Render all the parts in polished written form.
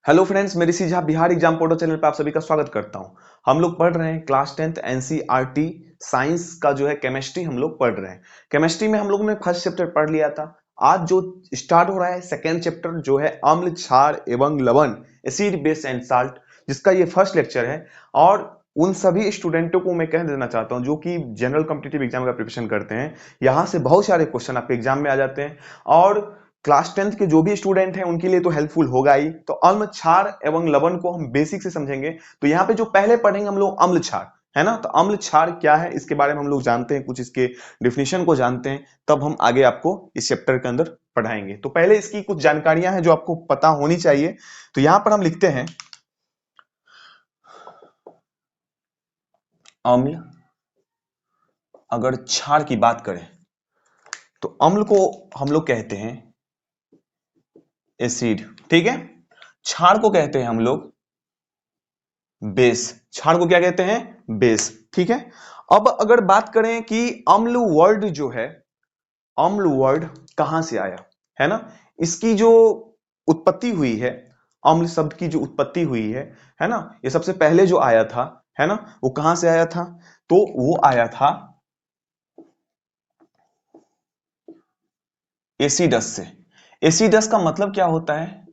Hello friends, मेरी सीझा Bihar exam portal channel पे आप सभी का स्वागत करता हूं। हम लोग पढ़ रहे हैं क्लास 10th एनसीईआरटी साइंस का जो है केमिस्ट्री हम लोग पढ़ रहे हैं। केमिस्ट्री में हम लोगों ने फर्स्ट चैप्टर पढ़ लिया था। आज जो स्टार्ट हो रहा है सेकेंड चैप्टर जो है अम्ल, क्षार एवं लवण, एसिड बेस एंड साल्ट, जिसका ये फर्स्ट लेक्चर है। और उन सभी स्टूडेंटों को मैं कह देना चाहता हूं जो कि जनरल कॉम्पिटिटिव एग्जाम का प्रिपरेशन करते हैं, यहाँ से बहुत सारे क्वेश्चन आपके एग्जाम में आ जाते हैं। और क्लास 10th के जो भी स्टूडेंट हैं उनके लिए तो हेल्पफुल होगा ही। तो अम्ल, क्षार एवं लवण को हम बेसिक से समझेंगे। तो यहाँ पे जो पहले पढ़ेंगे हम लोग अम्ल, क्षार, है ना। तो अम्ल क्षार क्या है इसके बारे में हम लोग जानते हैं, कुछ इसके डिफिनेशन को जानते हैं, तब हम आगे आपको इस चैप्टर के अंदर पढ़ाएंगे। तो पहले इसकी कुछ जानकारियां हैं जो आपको पता होनी चाहिए। तो यहां पर हम लिखते हैं अम्ल। अगर क्षार की बात करें तो अम्ल को हम लोग कहते हैं एसिड, ठीक है। क्षार को कहते हैं हम लोग बेस। क्षार को क्या कहते हैं? बेस, ठीक है। अब अगर बात करें कि अम्ल वर्ड जो है, अम्ल वर्ड कहां से आया, है ना। इसकी जो उत्पत्ति हुई है, अम्ल शब्द की जो उत्पत्ति हुई है ना, ये सबसे पहले जो आया था, है ना, वो कहां से आया था? तो वो आया था एसिडस से। एसिडस का मतलब क्या होता है?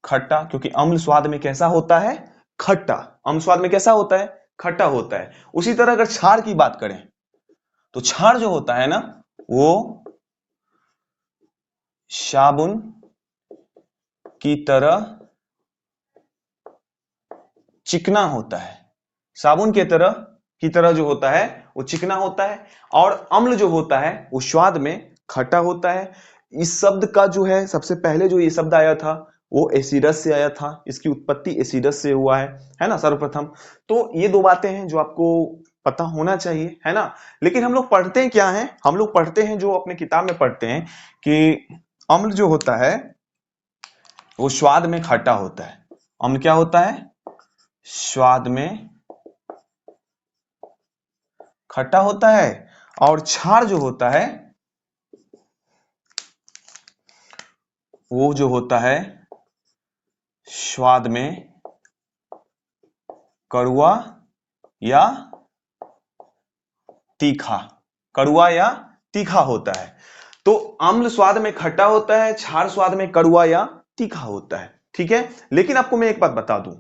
खट्टा, क्योंकि अम्ल स्वाद में कैसा होता है? खट्टा। अम्ल स्वाद में कैसा होता है? खट्टा होता है। उसी तरह अगर क्षार की बात करें तो क्षार जो होता है ना, वो साबुन की तरह चिकना होता है। साबुन की तरह जो होता है वो चिकना होता है। और अम्ल जो होता है वो स्वाद में खट्टा होता है। इस शब्द का जो है सबसे पहले जो ये शब्द आया था वो एसिडस से आया था। इसकी उत्पत्ति एसिडस से हुआ है ना, सर्वप्रथम। तो ये दो बातें हैं जो आपको पता होना चाहिए, है ना। लेकिन हम लोग पढ़ते हैं क्या है? हम लोग पढ़ते हैं जो अपने किताब में पढ़ते हैं कि अम्ल जो होता है वो स्वाद में खट्टा होता है। अम्ल क्या होता है? स्वाद में खट्टा होता है। और क्षार जो होता है वो जो होता है स्वाद में कड़वा या तीखा, कड़वा या तीखा होता है। तो अम्ल स्वाद में खट्टा होता है, क्षार स्वाद में कड़वा या तीखा होता है, ठीक है। लेकिन आपको मैं एक बात बता दूं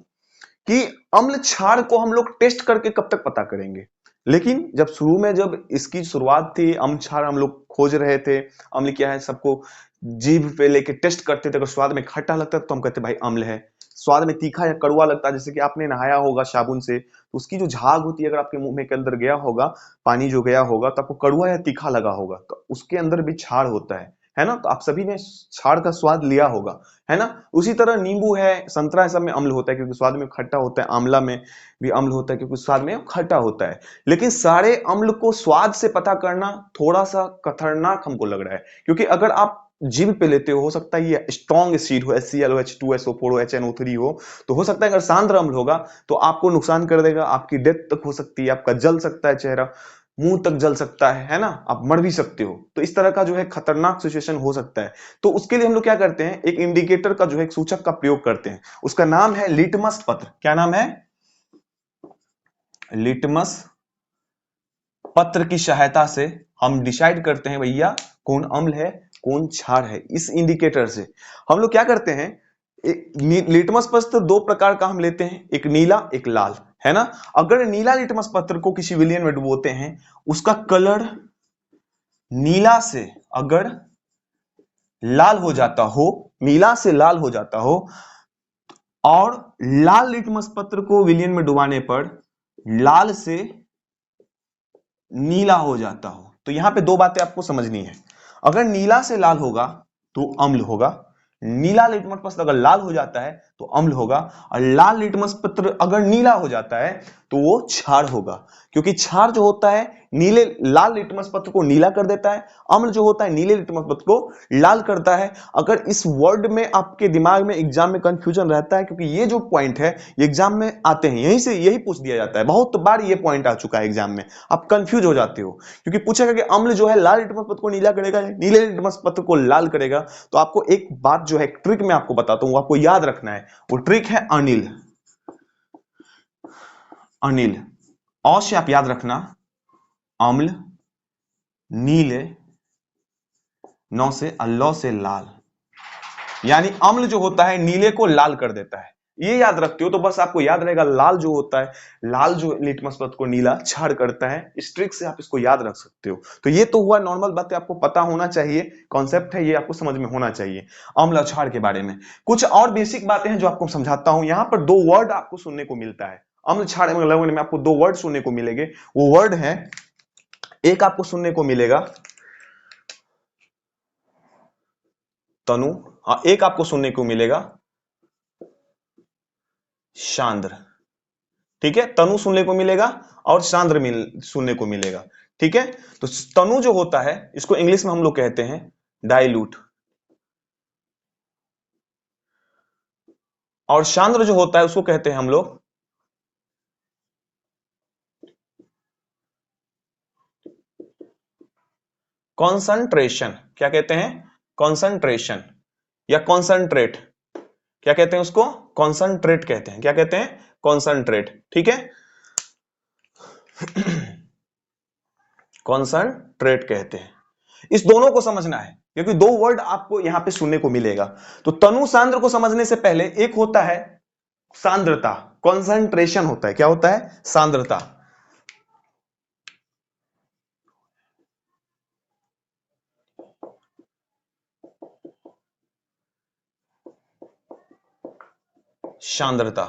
कि अम्ल क्षार को हम लोग टेस्ट करके कब तक पता करेंगे। लेकिन जब शुरू में जब इसकी शुरुआत थी, अम्ल क्षार हम लोग खोज रहे थे, अम्ल क्या है सबको जीभ पे लेके टेस्ट करते थे। अगर स्वाद में खट्टा लगता तो हम कहते भाई अम्ल है। स्वाद में तीखा या कड़वा लगता है, जैसे कि आपने नहाया होगा साबुन से, तो उसकी जो झाग होती है अगर आपके मुंह में के अंदर गया होगा, पानी जो गया होगा, तो आपको कड़वा या तीखा लगा होगा, तो उसके अंदर भी क्षार होता है ना। तो आप सभी ने क्षार का स्वाद लिया होगा, है ना। उसी तरह नींबू है, संतरा है, सब में अम्ल होता है क्योंकि स्वाद में खट्टा होता है। आंवला में भी अम्ल होता है क्योंकि स्वाद में खट्टा होता है। लेकिन सारे अम्ल को स्वाद से पता करना थोड़ा सा खतरनाक हमको लग रहा है, क्योंकि अगर आप जीभ पे लेते हो सकता है ये स्ट्रॉन्ग एसिड हो, HCl हो, H2SO4 हो, HNO3 हो, तो हो सकता है अगर सांद्र अम्ल होगा तो आपको नुकसान कर देगा, आपकी डेथ तक हो सकती है, आपका जल सकता है चेहरा, मुंह तक जल सकता है ना, आप मर भी सकते हो। तो इस तरह का जो है खतरनाक सिचुएशन हो सकता है। तो उसके लिए हम लोग क्या करते हैं, एक इंडिकेटर का जो है एक सूचक का प्रयोग करते हैं। उसका नाम है लिटमस पत्र। क्या नाम है? लिटमस पत्र की सहायता से हम डिसाइड करते हैं भैया कौन अम्ल है कौन क्षार है। इस इंडिकेटर से हम लोग क्या करते हैं, लिटमस पत्र दो प्रकार का हम लेते हैं, एक नीला एक लाल, है ना। अगर नीला लिटमस पत्र को किसी विलयन में डुबोते हैं, उसका कलर नीला से अगर लाल हो जाता हो, नीला से लाल हो जाता हो, और लाल लिटमस पत्र को विलयन में डुबाने पर लाल से नीला हो जाता हो, तो यहां पे दो बातें आपको समझनी है। अगर नीला से लाल होगा तो अम्ल होगा, नीला लिटमस पत्र अगर लाल हो जाता है तो अम्ल होगा। और लाल लिटमस पत्र अगर नीला हो जाता है तो वो क्षार होगा, क्योंकि क्षार जो होता है नीले लाल लिटमस पत्र को नीला कर देता है, अम्ल जो होता है नीले लिटमस पत्र को लाल करता है। अगर इस वर्ड में आपके दिमाग में एग्जाम में कंफ्यूजन रहता है, क्योंकि ये जो पॉइंट है ये एग्जाम में आते हैं, यहीं से यही पूछ दिया जाता है, बहुत बार ये पॉइंट आ चुका है एग्जाम में, आप कंफ्यूज हो जाते हो, क्योंकि पूछेगा कि अम्ल जो है लाल लिटमस पत्र को नीला करेगा, नीले लिटमस पत्र को लाल करेगा। तो आपको एक बात जो है ट्रिक में आपको बताता हूं, आपको याद रखना है, वो ट्रिक है अनिल। अनिल औ से आप याद रखना, अम्ल, नीले, नौ से अल्लाह से लाल, यानी अम्ल जो होता है नीले को लाल कर देता है। ये याद रखते हो तो बस आपको याद रहेगा, लाल जो होता है, लाल जो लिटमस पत्र को नीला क्षार करता है, इस ट्रिक से आप इसको याद रख सकते हो। तो ये तो हुआ नॉर्मल बात है, आपको पता होना चाहिए, कॉन्सेप्ट है ये, आपको समझ में होना चाहिए अम्ल और क्षार के बारे में। कुछ और बेसिक बातें हैं जो आपको समझाता हूं। यहां पर दो वर्ड आपको सुनने को मिलता है, अम्ल क्षार एवं लवण में आपको दो वर्ड सुनने को मिलेंगे। वो वर्ड है, एक आपको सुनने को मिलेगा तनु, एक आपको सुनने को मिलेगा सांद्र। ठीक है, तनु सुनने को मिलेगा और सांद्र सुनने को मिलेगा। ठीक है, तो तनु जो होता है इसको इंग्लिश में हम लोग कहते हैं डाइल्यूट, और सांद्र जो होता है उसको कहते हैं हम लोग कॉन्संट्रेशन। क्या कहते हैं? कॉन्संट्रेशन या कॉन्संट्रेट। क्या कहते हैं उसको? कॉन्संट्रेट कहते हैं। क्या कहते हैं? कॉन्संट्रेट। ठीक है, कॉन्संट्रेट कहते हैं। इस दोनों को समझना है क्योंकि दो वर्ड आपको यहां पे सुनने को मिलेगा। तो तनु सांद्र को समझने से पहले एक होता है सांद्रता, कॉन्संट्रेशन होता है। क्या होता है? सांद्रता। सांद्रता,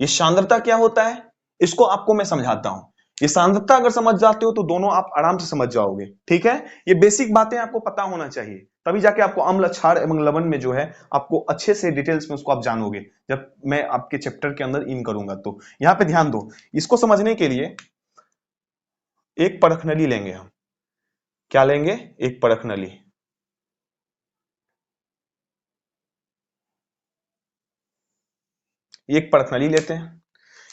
ये सांद्रता क्या होता है इसको आपको मैं समझाता हूं। ये सांद्रता अगर समझ जाते हो तो दोनों आप आराम से समझ जाओगे। ठीक है, ये बेसिक बातें आपको पता होना चाहिए, तभी जाके आपको अम्ल, क्षार एवं लवण में जो है आपको अच्छे से डिटेल्स में उसको आप जानोगे जब मैं आपके चैप्टर के अंदर इन करूंगा। तो यहां पे ध्यान दो, इसको समझने के लिए एक परख नली लेंगे हम। क्या लेंगे? एक परख नली। एक परख नली लेते हैं।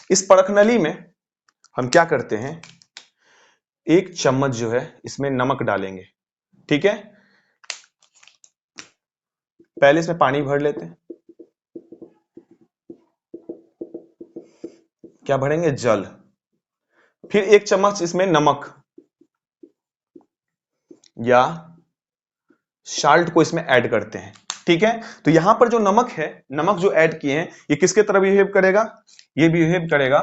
इस परख नली में हम क्या करते हैं, एक चम्मच जो है इसमें नमक डालेंगे। ठीक है, पहले इसमें पानी भर लेते हैं। क्या भरेंगे? जल। फिर एक चम्मच इसमें नमक या साल्ट को इसमें ऐड करते हैं। ठीक है, तो यहां पर जो नमक है, नमक जो ऐड किए हैं, ये किसके तरह बिहेव करेगा? ये बिहेव करेगा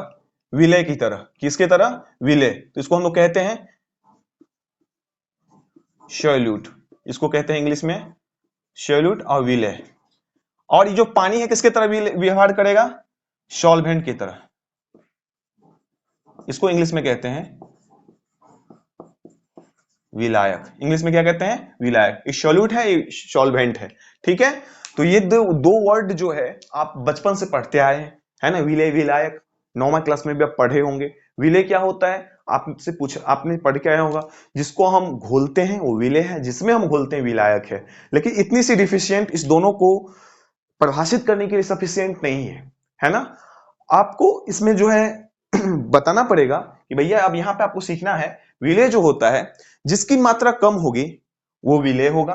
विलय की तरह। किसके तरह? विलय। तो इसको हम लोग कहते हैं सॉल्यूट। इसको कहते हैं इंग्लिश में सॉल्यूट और विलय। और ये जो पानी है किसके तरह व्यवहार करेगा? सॉल्वेंट की तरह। इसको इंग्लिश में कहते हैं विलायक। इंग्लिश में क्या कहते हैं? विलायक। ये सॉल्यूट है, ये सॉल्वेंट है। ठीक है, तो ये दो वर्ड जो है आप बचपन से पढ़ते आए हैं, है ना, विलय, विलायक। 9वीं क्लास में भी आप पढ़े होंगे। विलय क्या होता है? आपसे आपने पढ़ के आया होगा, जिसको हम घोलते हैं वो विलय है, जिसमें हम घोलते हैं विलायक है। लेकिन इतनी सी डिफिशियंट इस दोनों को परिभाषित करने के लिए सफिशियंट नहीं है ना। आपको इसमें जो है बताना पड़ेगा कि भैया अब यहां पे आपको सीखना है, विलय जो होता है जिसकी मात्रा कम होगी वो विलय होगा,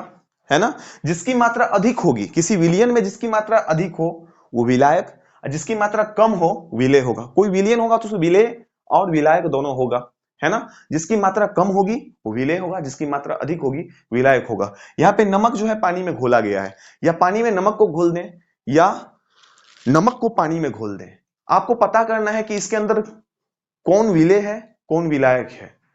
है ना। जिसकी मात्रा अधिक होगी, किसी विलयन में जिसकी मात्रा अधिक हो वो विलायक, जिसकी मात्रा कम हो विलय होगा। कोई विलयन होगा तो उसमें विलय और विलायक दोनों होगा, है ना। जिसकी मात्रा कम होगी वो विलय होगा, जिसकी मात्रा अधिक होगी विलायक होगा। यहाँ पे नमक जो है पानी में घोला गया है, या पानी में नमक को घोल दें या नमक को पानी में घोल दें, आपको पता करना है कि इसके अंदर कौन विलय है कौन विलायक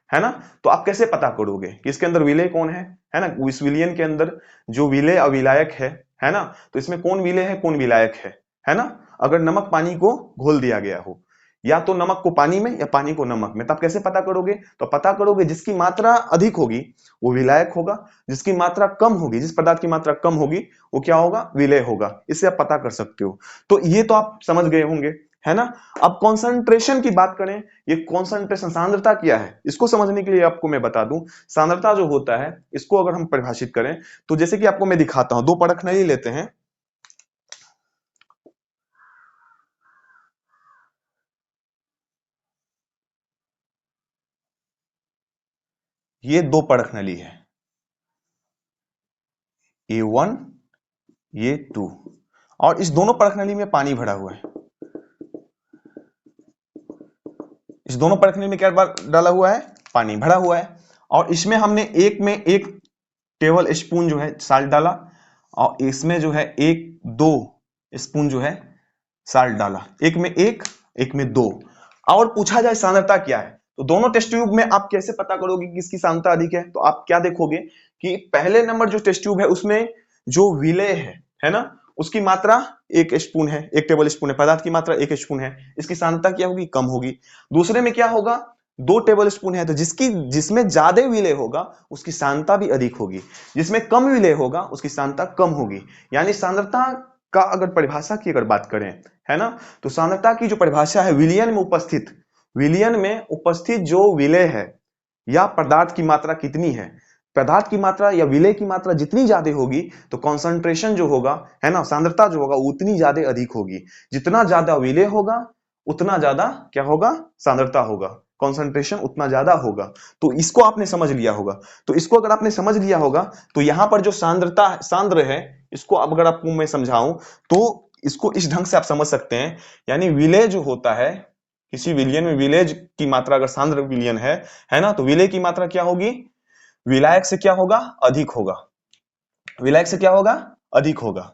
है ना। तो आप कैसे पता करोगे कि इसके अंदर विलय कौन है ना। इस विलयन के अंदर जो विलय और विलायक है ना, तो इसमें कौन विलय है कौन विलायक है ना। अगर नमक पानी को घोल दिया गया हो, या तो नमक को पानी में या पानी को नमक में। तो आप कैसे पता करोगे? तो पता करोगे जिसकी मात्रा अधिक होगी वो विलायक होगा, जिसकी मात्रा कम होगी, जिस पदार्थ की मात्रा कम होगी वो क्या होगा? विलेय होगा। इससे आप पता कर सकते हो। तो ये तो आप समझ गए होंगे, है ना। अब कॉन्सेंट्रेशन की बात करें, ये कॉन्सेंट्रेशन सांद्रता क्या है इसको समझने के लिए आपको मैं बता दूं। सांद्रता जो होता है इसको अगर हम परिभाषित करें तो जैसे कि आपको मैं दिखाता हूं, दो परखनली लेते हैं। ये दो परखनली है, A1 ये 2, और इस दोनों परखनली में पानी भरा हुआ है। इस दोनों परखनली में क्या डाला हुआ है? पानी भरा हुआ है। और इसमें हमने एक में 1 टेबल स्पून जो है साल्ट डाला, और इसमें जो है 1-2 स्पून जो है साल्ट डाला। एक में 1, एक में 2। और पूछा जाए सांद्रता क्या है, तो दोनों टेस्ट ट्यूब में आप कैसे पता करोगे कि किसकी सांद्रता अधिक है? तो आप क्या देखोगे कि पहले नंबर जो टेस्ट ट्यूब है उसमें जो विलेय है ना, उसकी मात्रा 1 स्पून है, 1 टेबल स्पून है, पदार्थ की मात्रा 1 स्पून है, इसकी सांद्रता क्या होगी? कम होगी। दूसरे में क्या होगा? 2 टेबल स्पून है, तो जिसमें ज्यादा विलेय होगा उसकी सांद्रता भी अधिक होगी, जिसमें कम विलेय होगा उसकी सांद्रता कम होगी। यानी सांद्रता का अगर परिभाषा की अगर बात करें, है ना, तो सांद्रता की जो परिभाषा है विलयन में उपस्थित जो विलेय है या पदार्थ की मात्रा कितनी है, पदार्थ की मात्रा या विलेय की मात्रा जितनी ज्यादा होगी तो कॉन्सेंट्रेशन जो होगा, है ना, सांद्रता जो होगा उतनी ज्यादा अधिक होगी। जितना ज्यादा विलेय होगा उतना ज्यादा क्या होगा? सांद्रता होगा, कॉन्सेंट्रेशन उतना ज्यादा होगा। तो इसको आपने समझ लिया होगा। तो इसको अगर आपने समझ लिया होगा तो यहां पर जो सांद्र है, इसको अब अगर आपको मैं समझाऊं तो इसको इस ढंग से आप समझ सकते हैं। यानी विलेय जो होता है, किसी विलयन में विलेय की मात्रा अगर सांद्र विलयन है ना, तो विलेय की मात्रा क्या होगी? विलायक से क्या होगा? अधिक होगा। विलायक से क्या होगा? अधिक होगा,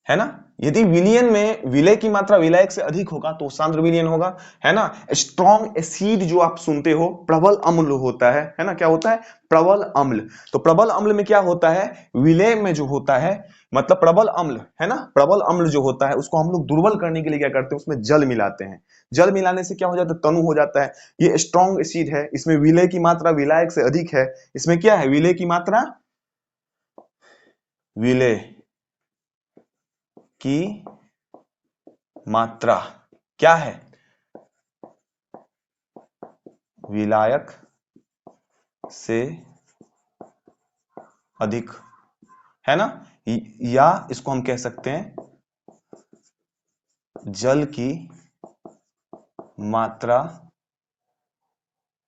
है ना। यदि विलयन में विलेय की मात्रा विलायक से अधिक होगा तो सांद्र विलयन होगा, है ना। स्ट्रॉन्ग एसिड जो आप सुनते हो, प्रबल अम्ल होता है ना, क्या होता है? प्रबल अम्ल। तो प्रबल अम्ल में क्या होता है? विलेय में जो होता है, मतलब प्रबल अम्ल, है ना, प्रबल अम्ल जो होता है उसको हम लोग दुर्बल करने के लिए क्या करते हैं? उसमें जल मिलाते हैं। जल मिलाने से क्या हो जाता है? तनु हो जाता है। ये स्ट्रॉन्ग एसिड है, इसमें विलेय की मात्रा विलायक से अधिक है। इसमें क्या है? विलेय की मात्रा, विलेय की मात्रा क्या है? विलायक से अधिक, है ना। या इसको हम कह सकते हैं जल की मात्रा,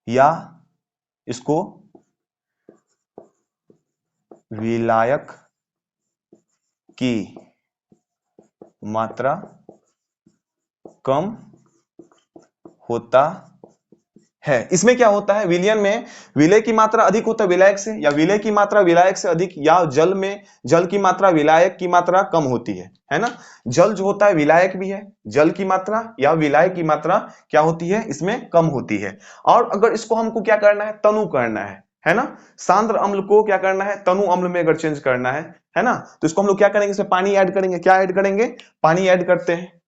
या इसको विलायक की मात्रा कम होता है। इसमें क्या होता है? विलयन में विलेय की मात्रा अधिक होता है विलायक से, या विलेय की मात्रा विलायक से अधिक, या जल में जल की मात्रा विलायक की मात्रा कम होती है ना। जल जो होता है विलायक भी है, जल की मात्रा या विलायक की मात्रा क्या होती है? इसमें कम होती है। और अगर इसको हमको क्या करना है? तनु करना है ना। सांद्र अम्ल को क्या करना है? तनु अम्ल में अगर चेंज करना है ना, तो इसको हम लोग क्या करेंगे? इसमें पानी ऐड करेंगे। क्या ऐड करेंगे? पानी ऐड करते हैं।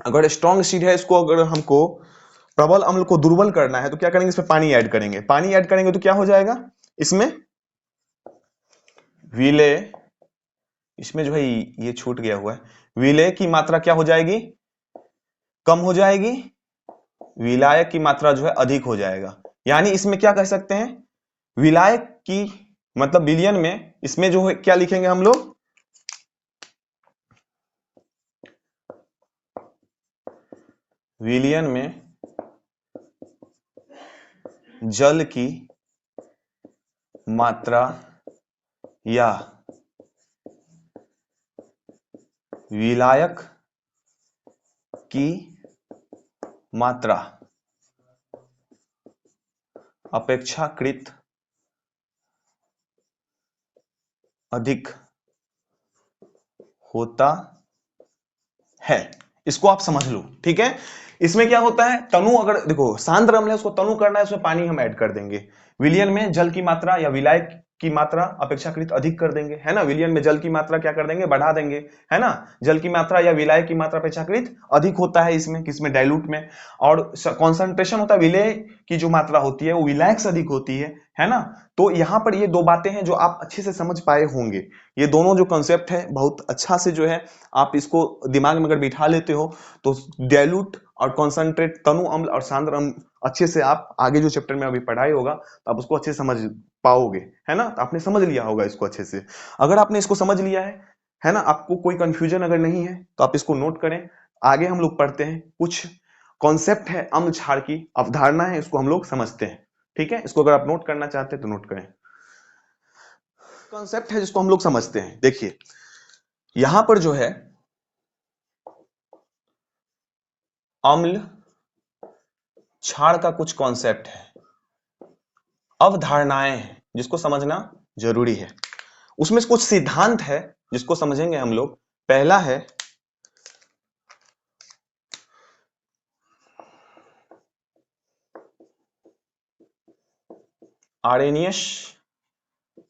अगर स्ट्रॉन्ग एसिड है, इसको अगर हमको प्रबल अम्ल को दुर्बल करना है तो क्या करेंगे? इसमें पानी ऐड करेंगे। पानी ऐड करेंगे तो क्या हो जाएगा? इसमें विलेय, इसमें जो है ये छूट गया हुआ है, विलेय की मात्रा क्या हो जाएगी? कम हो जाएगी। विलायक की मात्रा जो है अधिक हो जाएगा। यानी इसमें क्या कह सकते हैं? विलायक की मतलब विलयन में इसमें जो है क्या लिखेंगे हम लोग? विलयन में जल की मात्रा या विलायक की मात्रा अपेक्षाकृत अधिक होता है। इसको आप समझ लो, ठीक है। इसमें क्या होता है? तनु, अगर देखो सांद्र अम्ल है उसको तनु करना है, उसमें पानी हम ऐड कर देंगे। विलयन में जल की मात्रा या विलायक की मात्रा अपेक्षाकृत अधिक कर देंगे, है ना। विलयन में जल की मात्रा क्या कर देंगे, बढ़ा देंगे, है ना। जल की मात्रा या विलायक की मात्रा अपेक्षाकृत अधिक होता है इसमें, किसमें, डाइल्यूट में। और कॉन्सेंट्रेशन होता है विलेय की जो मात्रा होती है वो विलायक से अधिक होती है ना। तो यहाँ पर ये दो बातें हैं जो आप अच्छे से समझ पाए होंगे। ये दोनों जो कंसेप्ट है बहुत अच्छा से जो है आप इसको दिमाग में अगर बिठा लेते हो तो डाइल्यूट और कॉन्सेंट्रेट, तनु अम्ल और सांद्र अम्ल अच्छे से आप आगे जो चैप्टर में अभी पढ़ाई होगा तो आप उसको अच्छे से समझ पाओगे, है ना। तो आपने समझ लिया होगा इसको अच्छे से। अगर आपने इसको समझ लिया है ना, आपको कोई कंफ्यूजन अगर नहीं है तो आप इसको नोट करें। आगे हम लोग पढ़ते हैं, कुछ कॉन्सेप्ट है अम्ल क्षार की, अवधारणा है, इसको हम लोग समझते हैं। ठीक है, इसको अगर आप नोट करना चाहते हैं तो नोट करें। कॉन्सेप्ट है जिसको हम लोग समझते हैं। देखिए यहां पर जो है अम्ल क्षार का कुछ कॉन्सेप्ट है, अवधारणाएं हैं जिसको समझना जरूरी है। उसमें कुछ सिद्धांत है जिसको समझेंगे हम लोग। पहला है आरेनियस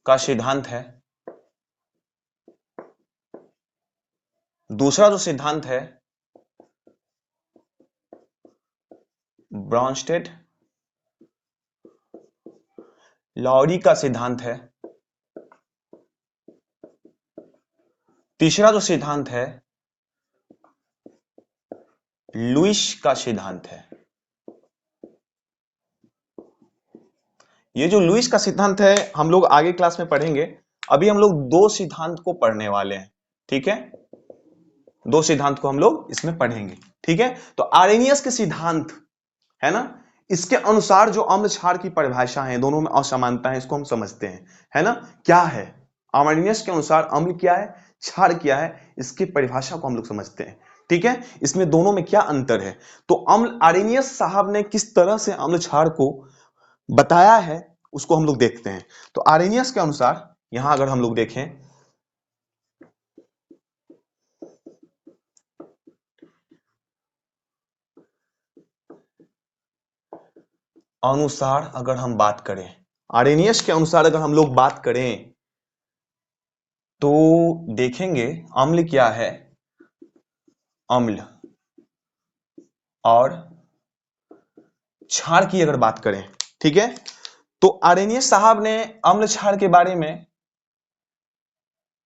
का सिद्धांत है। दूसरा जो सिद्धांत है ब्रॉन्स्टेड लॉरी का सिद्धांत है। तीसरा जो सिद्धांत है लुईस का सिद्धांत है। ये जो लुईस का सिद्धांत है हम लोग आगे क्लास में पढ़ेंगे। अभी हम लोग दो सिद्धांत को पढ़ने वाले हैं, ठीक है। दो सिद्धांत को हम लोग इसमें पढ़ेंगे, ठीक है। तो आरेनियस के सिद्धांत है ना, इसके अनुसार जो अम्ल क्षार की परिभाषा है, दोनों में असमानता है, इसको हम समझते हैं, है ना। क्या है आरेनियस के अनुसार अम्ल क्या है, क्षार क्या है, इसकी परिभाषा को हम लोग समझते हैं, ठीक है। इसमें दोनों में क्या अंतर है, तो अम्ल आरेनियस साहब ने किस तरह से अम्ल क्षार को बताया है उसको हम लोग देखते हैं। तो आरेनियस के अनुसार यहां अगर हम लोग देखें, अनुसार अगर हम बात करें, आरेनियस के अनुसार अगर हम लोग बात करें तो देखेंगे अम्ल क्या है, अम्ल और क्षार की अगर बात करें, ठीक है। तो आरेनियस साहब ने अम्ल क्षार के बारे में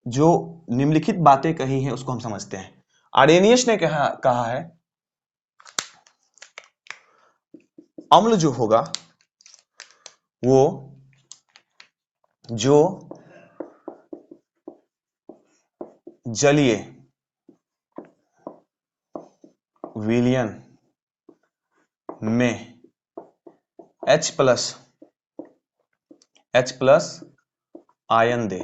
जो निम्नलिखित बातें कही हैं उसको हम समझते हैं। आरेनियस ने कहा है अम्ल जो होगा वो जो जलीय विलयन में H प्लस आयन दे,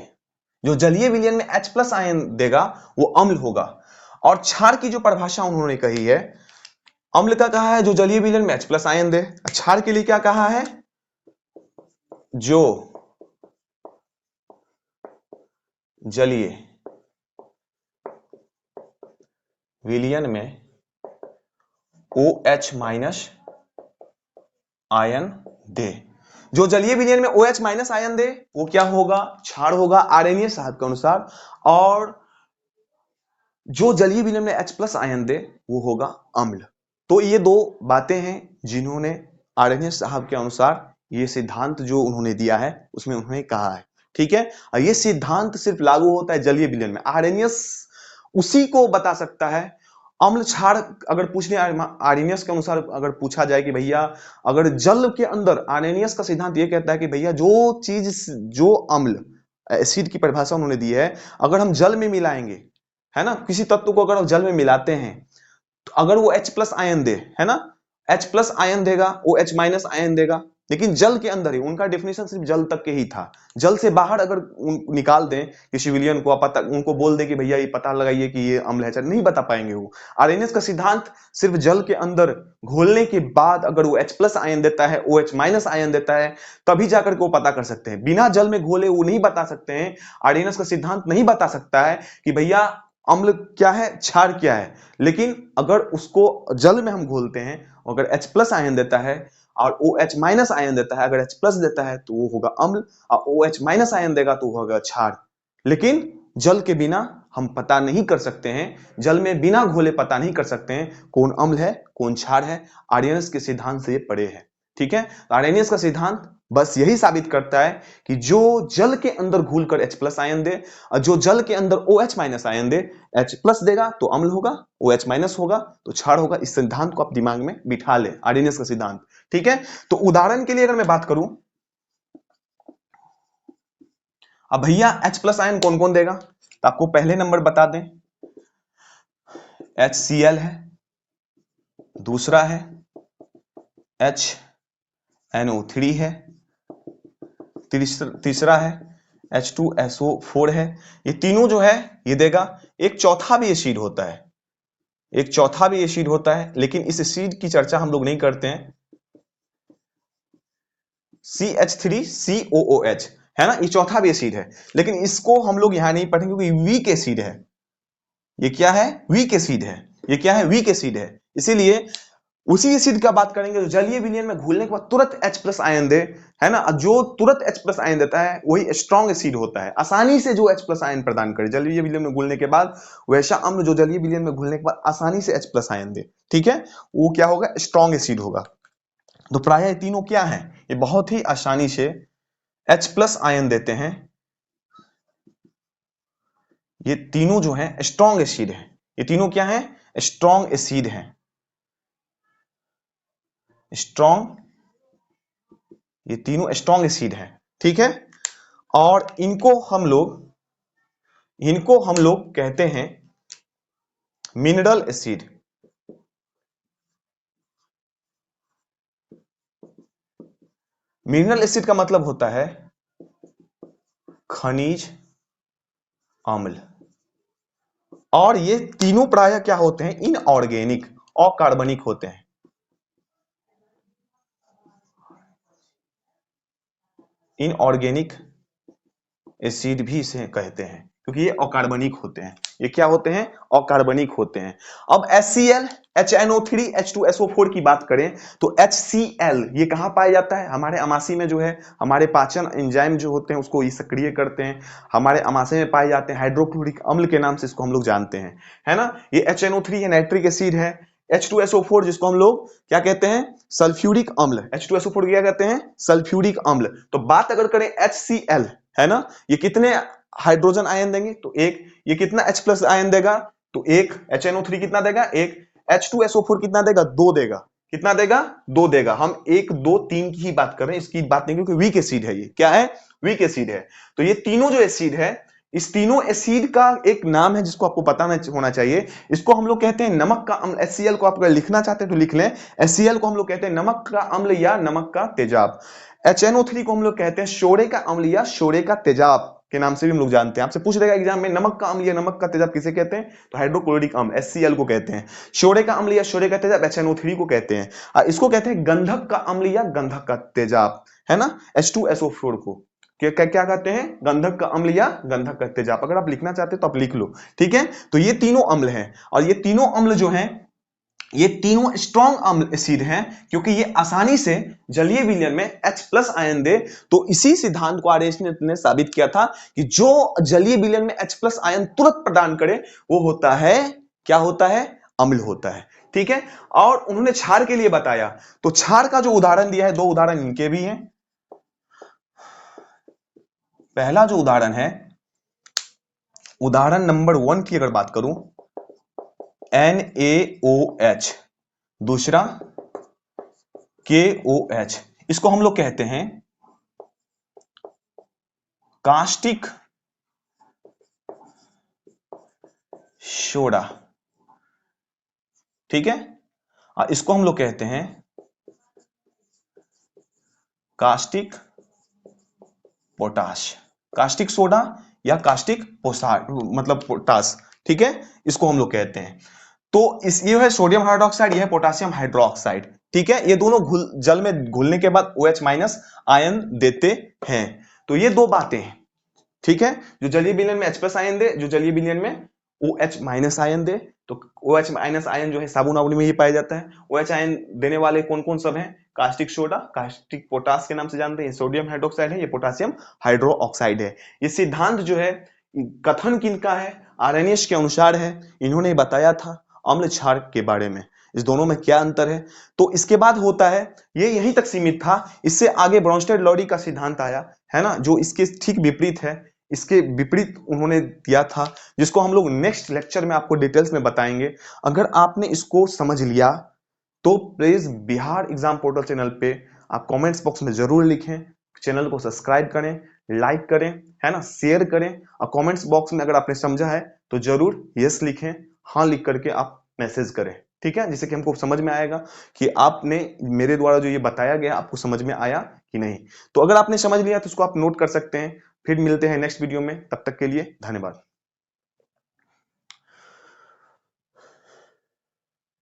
जो जलीय विलयन में H प्लस आयन देगा वो अम्ल होगा। और क्षार की जो परिभाषा उन्होंने कही है, अम्ल का कहा है जो जलीय विलयन में H प्लस आयन दे, क्षार के लिए क्या कहा है, जो जलीय विलयन में OH माइनस आयन दे। जो जलीय विलयन में OH माइनस आयन दे वो क्या होगा, क्षार होगा आरेनियस साहब के अनुसार। और जो जलीय विलयन में H प्लस आयन दे वो होगा अम्ल। तो ये दो बातें हैं जिन्होंने आरेनियस साहब के अनुसार ये सिद्धांत जो उन्होंने दिया है उसमें उन्होंने कहा है, ठीक है। और ये सिद्धांत सिर्फ लागू होता है जलीय विलयन में। आरेनियस उसी को बता सकता है। अम्ल क्षार अगर पूछने आरेनियस के अनुसार अगर पूछा जाए कि भैया अगर जल के अंदर, आरेनियस का सिद्धांत ये कहता है कि भैया जो चीज, जो अम्ल एसिड की परिभाषा उन्होंने दी है, अगर हम जल में मिलाएंगे, है ना, किसी तत्व को अगर हम जल में मिलाते हैं तो अगर वो H प्लस आयन दे, है ना, H प्लस आयन देगा, OH माइनस आयन देगा, लेकिन जल के अंदर ही, उनका डेफिनेशन सिर्फ जल तक के ही था। जल से बाहर अगर निकाल दें किसी विलयन को, पता उनको बोल दे कि भैया ये पता लगाइए कि ये अम्ल है, नहीं बता पाएंगे वो। आरेनियस का सिद्धांत सिर्फ जल के अंदर घोलने के बाद अगर वो H प्लस आयन देता है, OH माइनस आयन देता है, तभी जाकर के वो पता कर सकते हैं। बिना जल में घोले वो नहीं बता सकते हैं। आरेनियस का सिद्धांत नहीं बता सकता है कि भैया अम्ल क्या है, क्षार क्या है। लेकिन अगर उसको जल में हम घोलते हैं, अगर H प्लस आयन देता है और OH माइनस आयन देता है, अगर H प्लस देता है तो वो होगा अम्ल, और OH माइनस आयन देगा तो वो होगा क्षार। लेकिन जल के बिना हम पता नहीं कर सकते हैं, जल में बिना घोले पता नहीं कर सकते हैं कौन अम्ल है कौन क्षार है। आर्यनस के सिद्धांत से ये पड़े है। ठीक है, तो आर्यनियस का सिद्धांत बस यही साबित करता है कि जो जल के अंदर घुलकर H प्लस आयन दे और जो जल के अंदर OH माइनस आयन दे, H प्लस देगा तो अम्ल होगा, OH माइनस होगा तो क्षार होगा। इस सिद्धांत को आप दिमाग में बिठा ले, आर्यनियस का सिद्धांत। ठीक है, तो उदाहरण के लिए अगर मैं बात करूं, अब भैया H प्लस आयन कौन कौन देगा, तो आपको पहले नंबर बता दें HCl है, दूसरा है HNO3 है, तीसरा है H2SO4 है। ये तीनों जो है ये देगा। एक चौथा भी एसिड होता है, एक चौथा भी एसिड होता है, लेकिन इस एसिड की चर्चा हम लोग नहीं करते हैं, CH3COOH है ना, ये चौथा भी एसिड है, लेकिन इसको हम लोग यहां नहीं पढ़ेंगे क्योंकि वीक एसिड है। ये क्या है, वीक एसिड है। ये क्या है, वीक एसिड है। इसीलिए उसी एसिड का बात करेंगे जो जलीय विलयन में घुलने के बाद तुरंत H प्लस आयन दे, है ना। जो तुरंत H प्लस आयन देता है वही स्ट्रॉन्ग एसिड होता है, आसानी से जो H प्लस आयन प्रदान करे जलीय विलयन में घुलने के बाद, वैसा अम्ल जो जलीय विलयन में घुलने के बाद आसानी से H प्लस आयन दे, ठीक है, वो क्या होगा, स्ट्रॉन्ग एसिड होगा। तो प्रायः ये तीनों क्या है, ये बहुत ही आसानी से H प्लस आयन देते हैं। ये तीनों जो है स्ट्रॉन्ग एसिड है, ये तीनों क्या है, स्ट्रॉन्ग एसिड है, स्ट्रॉन्ग, ये तीनों स्ट्रॉन्ग एसिड है। ठीक है, और इनको हम लोग कहते हैं मिनरल एसिड। मिनरल एसिड का मतलब होता है खनिज अम्ल, और ये तीनों प्रायः क्या होते हैं, इनऑर्गेनिक, अकार्बनिक होते हैं। इनऑर्गेनिक एसिड भी इसे कहते हैं क्योंकि ये अकार्बनिक होते हैं। ये क्या होते हैं, अकार्बनिक होते हैं। अब HCl, HNO3, H2SO4 की बात करें तो HCl ये कहां पाया जाता है, हमारे अमाशय में जो है, हमारे पाचन एंजाइम जो होते हैं उसको ये सक्रिय करते हैं, हमारे अमाशय में पाए जाते हैं। हाइड्रोक्लोरिक अम्ल के नाम से इसको हम लोग जानते हैं, है ना। ये HNO3 है, नाइट्रिक एसिड है। H2SO4 जिसको हम लोग क्या कहते हैं, सल्फ्यूरिक अम्ल। H2SO4 क्या कहते हैं, सल्फ्यूरिक अम्ल। तो बात अगर करें HCl, है ना, ये कितने हाइड्रोजन आयन देंगे, तो एक। ये कितना H प्लस आयन देगा, तो एक। HNO3 कितना देगा, एक। H2SO4 कितना देगा, दो देगा। कितना देगा, दो देगा। हम 1 2 3 की ही बात कर रहे हैं, इसकी बात नहीं, क्योंकि वीक एसिड है। ये क्या है, वीक एसिड है। तो ये तीनों जो एसिड है, इस तीनों एसिड का एक नाम है जिसको आपको पता होना चाहिए। इसको हम लोग कहते हैं नमक का अम्ल। HCl को आप अगर लिखना चाहते हैं तो लिख लें। HCl को हम लोग कहते हैं नमक का अम्ल या नमक का तेजाब। HNO3 को हम लोग कहते हैं शोरे का अम्ल या शोरे का तेजाब के नाम से भी हम लोग जानते हैं। आपसे पूछ देगा एग्जाम में, नमक का अम्ल या नमक का तेजाब किसे कहते हैं, तो हाइड्रोक्लोरिक अम्ल HCl को कहते हैं। शोरे का अम्ल या शोरे का तेजाब HNO3 को कहते हैं। इसको कहते हैं गंधक का अम्ल या गंधक का तेजाब, है ना, H2SO4 को क्या कहते हैं, गंधक का अम्ल या गंधक का तेजाब। अगर आप लिखना चाहते हैं तो आप लिख लो, ठीक है। तो ये तीनों अम्ल हैं, और ये तीनों अम्ल जो हैं, ये तीनों स्ट्रॉन्ग अम्ल एसिड हैं, क्योंकि ये आसानी से जलीय विलयन में H प्लस आयन दे। तो इसी सिद्धांत को आर्यनियस ने साबित किया था कि जो जलीय विलयन में H प्लस आयन तुरंत प्रदान करे वो होता है, क्या होता है, अम्ल होता है। ठीक है, और उन्होंने क्षार के लिए बताया, तो क्षार का जो उदाहरण दिया है, दो उदाहरण इनके भी हैं। पहला जो उदाहरण है, उदाहरण नंबर 1 की अगर बात करूं, NaOH, दूसरा KOH। इसको हम लोग कहते हैं कास्टिक सोडा, ठीक है। इसको हम लोग कहते हैं कास्टिक पोटाश, कास्टिक सोडा या कास्टिक पोटाश, मतलब पोटाश, ठीक है, इसको हम लोग कहते हैं। तो ये है सोडियम हाइड्रोक्साइड, ये है पोटेशियम हाइड्रोक्साइड, ठीक है। ये दोनों जल में घुलने के बाद OH माइनस आयन देते हैं। तो ये दो बातें हैं, ठीक है। जो जलीय विलयन में H प्लस आयन दे, जो जलीय विलयन में OH माइनस आयन दे। तो OH माइनस आयन जो है साबुन वाबुन में ही पाया जाता है। OH आयन देने वाले कौन कौन सब हैं, कास्टिक सोडा, कास्टिक पोटास के नाम से जानते हैं, ये सोडियम हाइड्रोक्साइड है, ये पोटासियम हाइड्रोक्साइड है। ये सिद्धांत जो है कथन किनका है, आर्हेनियस के अनुसार है। इन्होंने बताया था अम्ल क्षार के बारे में, इस दोनों में क्या अंतर है। तो इसके बाद होता है, ये यहीं तक सीमित था, इससे आगे ब्रोंस्टेड लॉरी का सिद्धांत आया है ना, जो इसके ठीक विपरीत है। इसके विपरीत उन्होंने दिया था, जिसको हम लोग नेक्स्ट लेक्चर में आपको डिटेल्स में बताएंगे। अगर आपने इसको समझ लिया तो please Bihar exam portal channel पे आप कमेंट्स बॉक्स में जरूर लिखें, चैनल को सब्सक्राइब करें, लाइक करें, है ना, शेयर करें, और कमेंट्स बॉक्स में अगर आपने समझा है तो जरूर यस लिखें, हाँ लिख करके आप मैसेज करें, ठीक है, जिससे कि हमको समझ में आएगा कि आपने मेरे द्वारा जो ये बताया गया आपको समझ में आया कि नहीं। तो अगर आपने समझ लिया तो उसको आप नोट कर सकते हैं। फिर मिलते हैं नेक्स्ट वीडियो में, तब तक के लिए धन्यवाद।